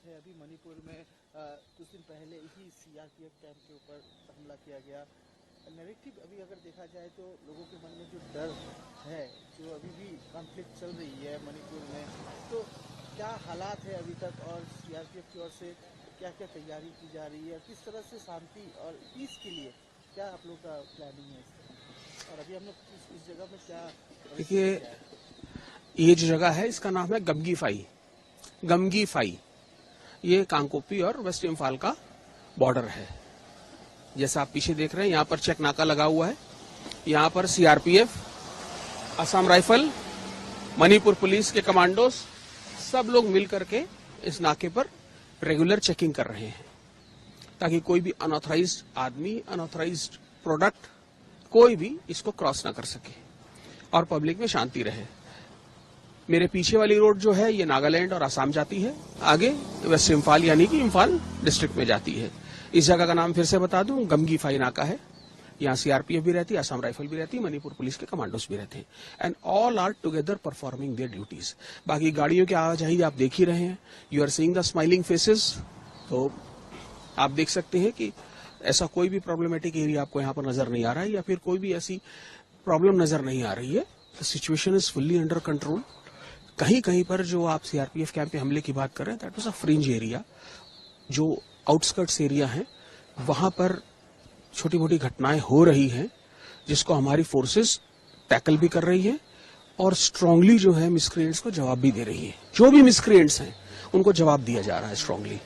है। अभी मणिपुर में कुछ दिन पहले ही सीआरपीएफ कैंप के ऊपर हमला किया गया। नैरेटिव अभी अगर देखा जाए तो लोगों के मन में जो डर है, जो अभी भी कॉन्फ्लिक्ट चल रही है मणिपुर में, तो क्या हालात है अभी तक और सीआरपीएफ की ओर से क्या क्या तैयारी की जा रही है, किस तरह से शांति और पीस के लिए क्या आप लोग का प्लानिंग है, और अभी हम लोग इस जगह में क्या? देखिए, ये जो जगह है इसका नाम है गमगी फाई। ये कांकोपी और वेस्ट इम्फाल का बॉर्डर है। जैसा आप पीछे देख रहे हैं, यहाँ पर चेक नाका लगा हुआ है। यहाँ पर CRPF, Assam rifle, Manipur police के कमांडोज सब लोग मिल करके इस नाके पर रेगुलर चेकिंग कर रहे हैं, ताकि कोई भी अनऑथराइज्ड आदमी, अनऑथराइज्ड प्रोडक्ट, कोई भी इसको क्रॉस ना कर सके और पब्लिक में शांति रहे। मेरे पीछे वाली रोड जो है ये नागालैंड और असम जाती है, आगे वेस्ट इम्फाल यानी कि इम्फाल डिस्ट्रिक्ट में जाती है। इस जगह का नाम फिर से बता दूं, गमगी फाई नाका है। यहाँ सीआरपीएफ भी रहती है, असम राइफल भी रहती है, मणिपुर पुलिस के कमांडोज भी रहते हैं, and all are together performing their duties. बाकी गाड़ियों की आवाजाही आप देख ही रहे हैं, you are seeing the smiling faces. तो आप देख सकते हैं कि ऐसा कोई भी प्रॉब्लमेटिक एरिया आपको यहाँ पर नजर नहीं आ रहा है, या फिर कोई भी ऐसी प्रॉब्लम नजर नहीं आ रही है। The situation is fully under control. कहीं कहीं पर जो आप सीआरपीएफ कैंप पे हमले की बात कर रहे हैं, that was a fringe area, जो आउटस्कर्ट्स एरिया है, वहां पर छोटी मोटी घटनाएं हो रही हैं, जिसको हमारी फोर्सेस टैकल भी कर रही है और स्ट्रांगली जो है मिसक्रिएंट्स को जवाब भी दे रही है। जो भी मिसक्रिएंट्स हैं उनको जवाब दिया जा रहा है स्ट्रांगली।